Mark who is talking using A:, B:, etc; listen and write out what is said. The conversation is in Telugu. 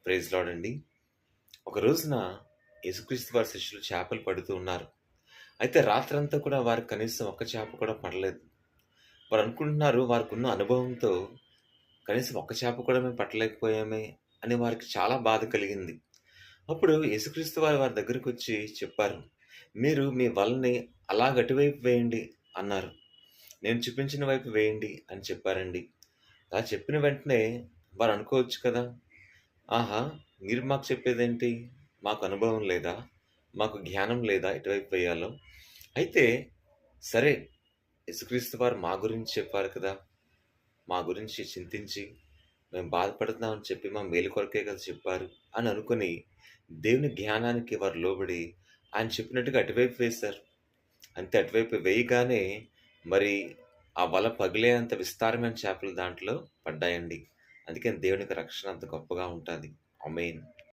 A: ప్రైజ్ లార్డ్ అండి. ఒక రోజున యేసుక్రీస్తు వారి శిష్యులు చేపలు పడుతూ ఉన్నారు. అయితే రాత్రంతా కూడా వారికి కనీసం ఒక్క చేప కూడా పడలేదు. వారు అనుకుంటున్నారు వారికున్న అనుభవంతో కనీసం ఒక్క చేప కూడా మేము పట్టలేకపోయామే అని వారికి చాలా బాధ కలిగింది. అప్పుడు యేసుక్రీస్తు వారి దగ్గరకొచ్చి చెప్పారు. "మీరు మీ వలని అలాగ అటువైపు వేయండి" అన్నారు. "నేను చూపించిన వైపు వేయండి" అని చెప్పారండి. అలా చెప్పిన వెంటనే వారు అనుకోవచ్చు కదా! ఆహా! మీరు మాకు చెప్పేదేంటి? మాకు అనుభవం లేదా? మాకు జ్ఞానం లేదా ఎటువైపు వేయాలో? అయితే సరే, యేసుక్రీస్తు వారు మా గురించి చెప్పారు కదా! మా గురించి చింతించి, మేము బాధపడుతున్నామని చెప్పి మా మేలు కొరకే కదా చెప్పారు అని అనుకుని, దేవుని జ్ఞానానికి వారు లోబడి, ఆయన చెప్పినట్టుగా అటువైపు వేశారు. అంతే అటువైపు వేయగానే మరి ఆ వల పగిలేంత విస్తారమైన చేపలు దాంట్లో పడ్డాయండి. అందుకని దేవునికి రక్షణ అంత గొప్పగా ఉంటాది. ఆమేన్.